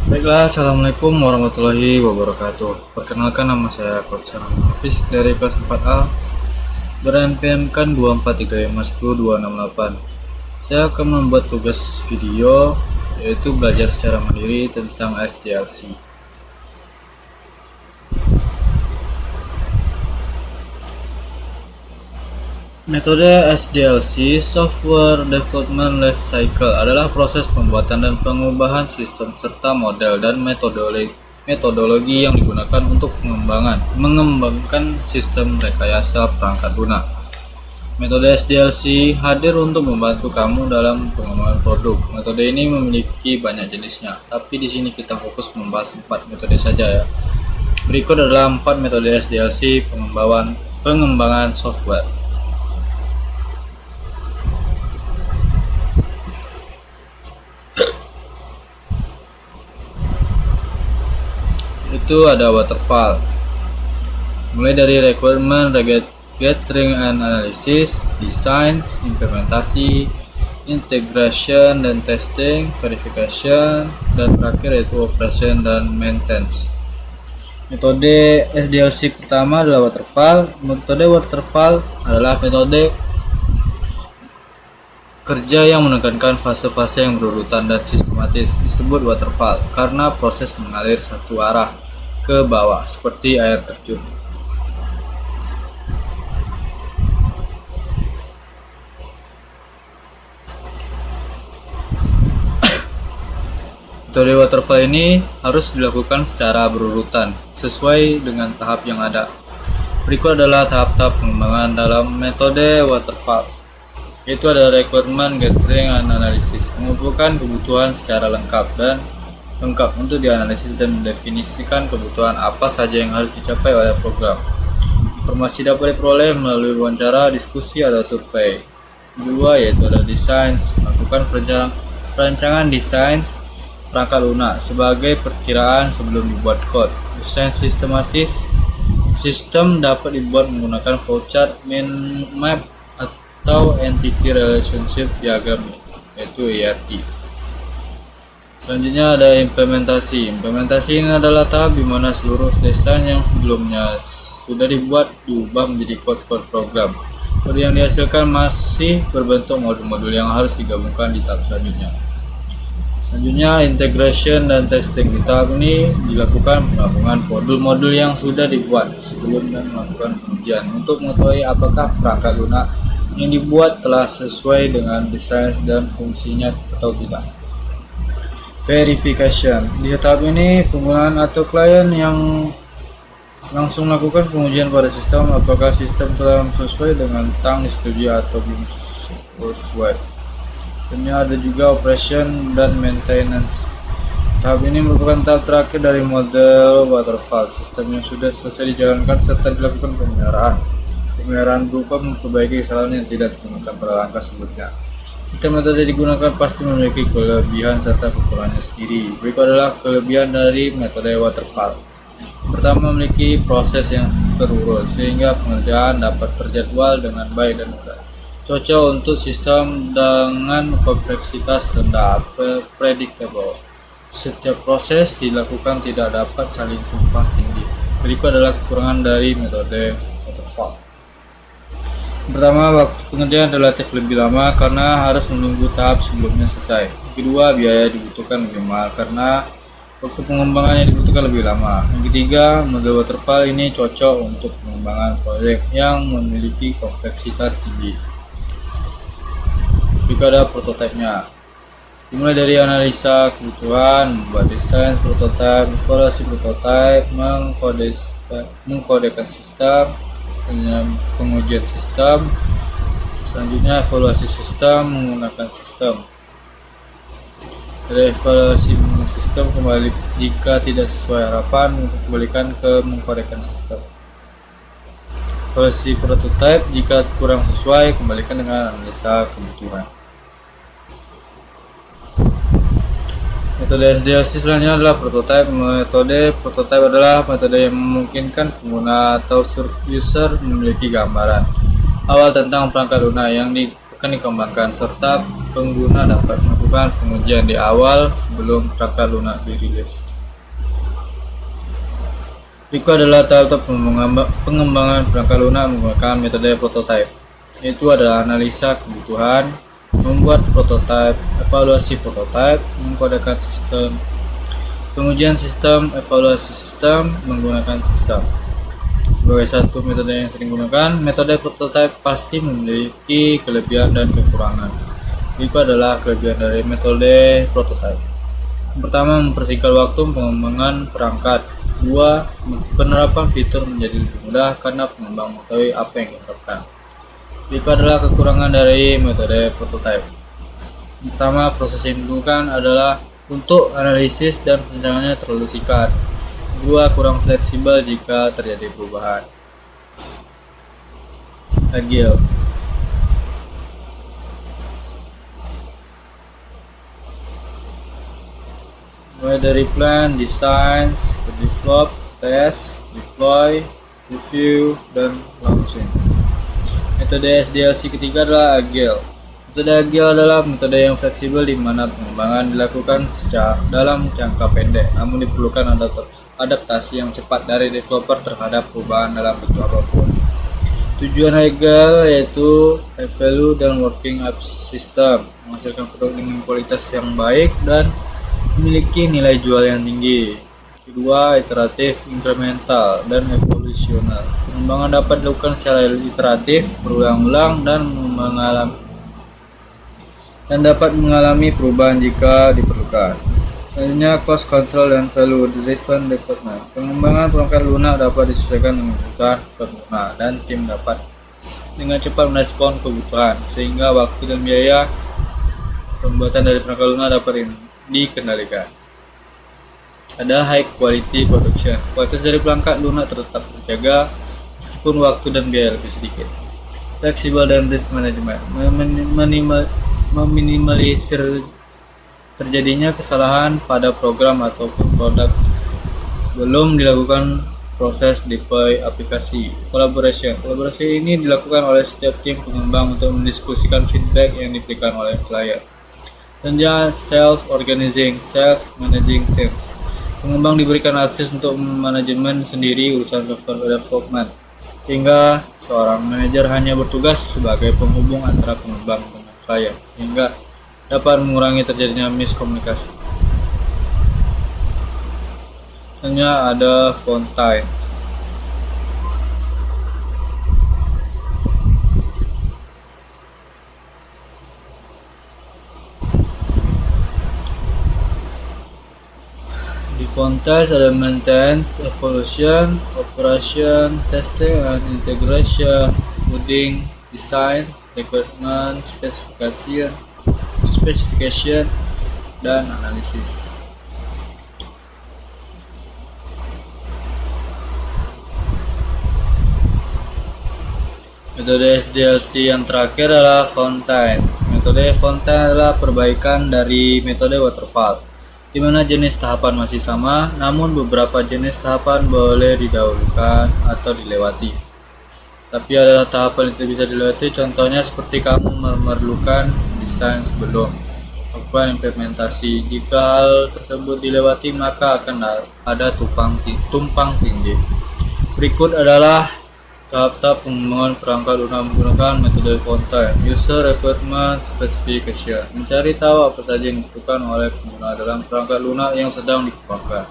Baiklah, Assalamualaikum warahmatullahi wabarakatuh. Perkenalkan, nama saya Coach Hafiz dari kelas 4A BRNPM-kan 243510 268. Saya akan membuat tugas video yaitu belajar secara mandiri tentang SDLC. Metode SDLC, Software Development Life Cycle, adalah proses pembuatan dan pengubahan sistem serta model dan metodologi yang digunakan untuk mengembangkan sistem rekayasa perangkat lunak. Metode SDLC hadir untuk membantu kamu dalam pengembangan produk. Metode ini memiliki banyak jenisnya, tapi di sini kita fokus membahas 4 metode saja ya. Berikut adalah 4 metode SDLC pengembangan software. Itu ada waterfall, mulai dari requirement gathering and analysis, design, implementasi, integration dan testing, verification, dan terakhir yaitu operation dan maintenance. Metode SDLC pertama adalah waterfall. Metode waterfall adalah metode kerja yang menekankan fase-fase yang berurutan dan sistematis. Disebut waterfall karena proses mengalir satu arah ke bawah seperti air terjun. Metode waterfall ini harus dilakukan secara berurutan sesuai dengan tahap yang ada. Berikut adalah tahap-tahap pengembangan dalam metode waterfall, yaitu ada requirement gathering and analysis, mengumpulkan kebutuhan secara lengkap untuk dianalisis dan mendefinisikan kebutuhan apa saja yang harus dicapai oleh program. Informasi dapat diperoleh melalui wawancara, diskusi, atau survei. Kedua yaitu ada desain, melakukan perancangan desain perangkat lunak sebagai perkiraan sebelum dibuat kode. Desain sistematis, sistem dapat dibuat menggunakan flowchart, mind map, atau entity relationship diagram yaitu ERD. Selanjutnya ada implementasi. Implementasi ini adalah tahap di mana seluruh desain yang sebelumnya sudah dibuat diubah menjadi kode-kode program. Kode yang dihasilkan masih berbentuk modul-modul yang harus digabungkan di tahap selanjutnya. Selanjutnya integration dan testing. Di tahap ini dilakukan penggabungan modul-modul yang sudah dibuat sebelum dan melakukan pengujian untuk mengetahui apakah perangkat lunak yang dibuat telah sesuai dengan desain dan fungsinya atau tidak. Verification. Di tahap ini penggunaan atau klien yang langsung melakukan pengujian pada sistem apakah sistem telah sesuai dengan tang disetujui atau belum sesuai. Kemudian ada juga operation dan maintenance. Tahap ini merupakan tahap terakhir dari model waterfall. Sistem yang sudah selesai dijalankan serta dilakukan pemeliharaan berupa memperbaiki kesalahan yang tidak ditemukan pada langkah sebelumnya. Sistem metode digunakan pasti memiliki kelebihan serta kekurangannya sendiri. Berikut adalah kelebihan dari metode waterfall. Pertama, memiliki proses yang terurut sehingga pengerjaan dapat terjadwal dengan baik dan mudah. Cocok untuk sistem dengan kompleksitas rendah, predictable. Setiap proses dilakukan tidak dapat saling tumpang tindih. Berikut adalah kekurangan dari metode waterfall. Pertama, waktu pengerjaan relatif lebih lama karena harus menunggu tahap sebelumnya selesai. Kedua, biaya dibutuhkan lebih mahal karena waktu pengembangan yang dibutuhkan lebih lama. Yang ketiga, model waterfall ini cocok untuk pengembangan proyek yang memiliki kompleksitas tinggi. Juga ada prototipenya. Dimulai dari analisa kebutuhan, membuat desain prototipe, evaluasi prototipe, mengkodekan sistem, pengujian sistem. Selanjutnya evaluasi sistem menggunakan sistem. Dari evaluasi sistem kembali jika tidak sesuai harapan, kembalikan ke mengkodekan sistem. Evaluasi prototipe jika kurang sesuai, kembalikan dengan analisa kebutuhan. Metode SDLC selanjutnya adalah prototipe. Metode prototipe adalah metode yang memungkinkan pengguna atau user memiliki gambaran awal tentang perangkat lunak yang akan dikembangkan, serta pengguna dapat melakukan pengujian di awal sebelum perangkat lunak dirilis. Berikut adalah tahap pengembangan perangkat lunak menggunakan metode prototype, yaitu adalah analisa kebutuhan, membuat prototipe, evaluasi prototipe, mengkodekan sistem, pengujian sistem, evaluasi sistem, menggunakan sistem. Sebagai satu metode yang sering digunakan, metode prototipe pasti memiliki kelebihan dan kekurangan. Berikut adalah kelebihan dari metode prototipe. Yang pertama, mempersingkat waktu pengembangan perangkat. 2. Penerapan fitur menjadi lebih mudah karena pengembang mengetahui apa yang diharapkan. Berikut adalah kekurangan dari metode prototipe. Pertama, proses yang dibutuhkan adalah untuk analisis dan perencananya terlalu singkat. 2. Kurang fleksibel jika terjadi perubahan. Agile. Mulai dari plan, design, develop, test, deploy, review, dan launching. Metode SDLC ketiga adalah Agile. Metode Agile adalah metode yang fleksibel di mana pengembangan dilakukan dalam jangka pendek, namun diperlukan adaptasi yang cepat dari developer terhadap perubahan dalam bentuk apapun. Tujuan Agile yaitu high value dan working up system, menghasilkan produk dengan kualitas yang baik dan memiliki nilai jual yang tinggi. Kedua, iteratif, incremental, dan evolusional. Pengembangan dapat dilakukan secara iteratif, berulang-ulang, dan dapat mengalami perubahan jika diperlukan. Selanjutnya, cost control dan value driven development. Pengembangan perangkat lunak dapat disesuaikan dengan kebutuhan pengguna, dan tim dapat dengan cepat merespon kebutuhan, sehingga waktu dan biaya pembuatan dari perangkat lunak dapat dikendalikan. Ada high quality production. Kualitas dari perangkat lunak tetap terjaga meskipun waktu dan biaya lebih sedikit. Flexible dan risk management. Meminimalisir terjadinya kesalahan pada program ataupun produk sebelum dilakukan proses deploy aplikasi. Kolaborasi ini dilakukan oleh setiap tim pengembang untuk mendiskusikan feedback yang diberikan oleh klien. Selanjutnya, self-managing teams. Pengembang diberikan akses untuk manajemen sendiri urusan software development, sehingga seorang manajer hanya bertugas sebagai penghubung antara pengembang dengan klien, sehingga dapat mengurangi terjadinya miskomunikasi. Selanjutnya ada Fontines. Di Fontines ada maintenance, evolution, operation, testing and integration, coding, design, requirement, specification, dan analisis. Metode SDLC yang terakhir adalah Fontine. Metode Fontine adalah perbaikan dari metode waterfall, di mana jenis tahapan masih sama, namun beberapa jenis tahapan boleh didahulukan atau dilewati. Tapi adalah tahapan yang tidak bisa dilewati, contohnya seperti kamu memerlukan desain sebelum melakukan implementasi. Jika hal tersebut dilewati, maka akan ada tumpang tindih. Berikut adalah tahap-tahap pengembangan perangkat lunak menggunakan metode Fontine. User Requirement Specification. Mencari tahu apa saja yang dibutuhkan oleh pengguna dalam perangkat lunak yang sedang dikembangkan.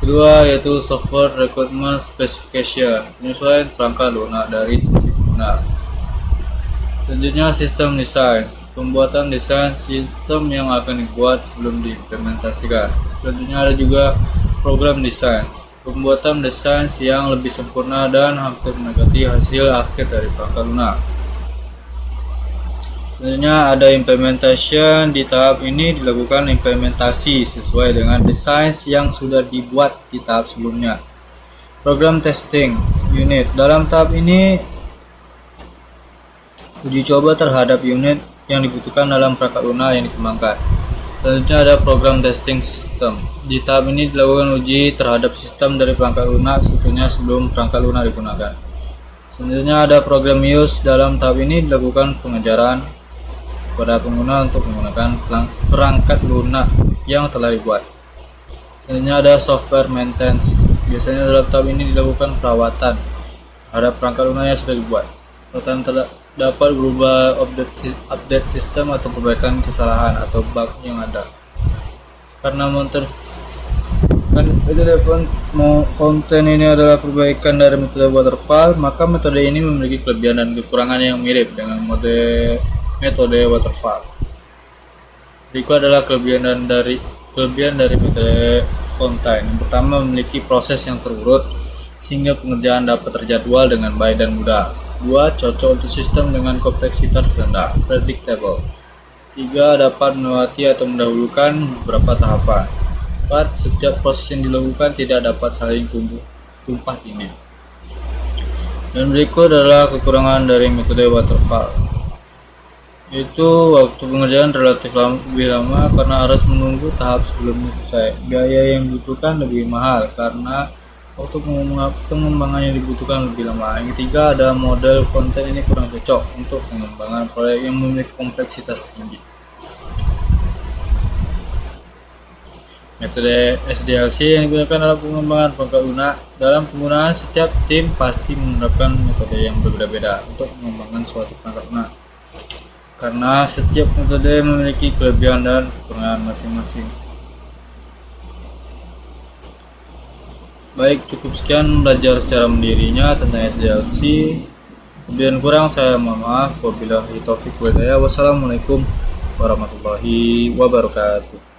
Kedua yaitu Software Requirement Specification, penyesuaian perangkat lunak dari sisi pengguna. Selanjutnya System Design, pembuatan desain sistem yang akan dibuat sebelum diimplementasikan. Selanjutnya ada juga Program Design, pembuatan desain yang lebih sempurna dan hampir mendekati hasil akhir dari perangkat lunak. Selanjutnya ada implementation. Di tahap ini dilakukan implementasi sesuai dengan desain yang sudah dibuat di tahap sebelumnya. Program testing unit. Dalam tahap ini uji coba terhadap unit yang dibutuhkan dalam perangkat lunak yang dikembangkan. Selanjutnya ada program testing system. Di tahap ini dilakukan uji terhadap sistem dari perangkat lunak sebetulnya sebelum perangkat lunak digunakan. Selanjutnya ada program use. Dalam tahap ini dilakukan pengejaran kepada pengguna untuk menggunakan perangkat lunak yang telah dibuat. Selanjutnya ada software maintenance. Biasanya dalam tahap ini dilakukan perawatan terhadap perangkat lunak yang sudah dibuat. Perawatan dapat berubah update sistem atau perbaikan kesalahan atau bug yang ada. Karena metode fountain ini adalah perbaikan dari metode waterfall, maka metode ini memiliki kelebihan dan kekurangan yang mirip dengan metode waterfall. Berikut adalah kelebihan dari metode fountain. Yang pertama, memiliki proses yang terurut sehingga pengerjaan dapat terjadwal dengan baik dan mudah. 2. Cocok untuk sistem dengan kompleksitas rendah, predictable. 3. Dapat melewati atau mendahulukan beberapa tahapan. 4. Setiap proses yang dilakukan tidak dapat saling tumpah tindih. Dan berikut adalah kekurangan dari metode waterfall, yaitu waktu pengerjaan relatif lebih lama karena harus menunggu tahap sebelumnya selesai. Biaya yang dibutuhkan lebih mahal karena waktu pengembangan yang dibutuhkan lebih lama. Yang ketiga, ada model fountain ini kurang cocok untuk pengembangan proyek yang memiliki kompleksitas tinggi. Metode SDLC yang digunakan dalam pengembangan perangkat lunak. Dalam penggunaan, setiap tim pasti menerapkan metode yang berbeda-beda untuk mengembangkan suatu perangkat lunak, karena setiap metode memiliki kelebihan dan kekurangan masing-masing. Baik, cukup sekian belajar secara mandirinya tentang SDLC. Kemudian kurang saya mohon maaf. Wabillahi taufiq wal hidayah. Wassalamualaikum warahmatullahi wabarakatuh.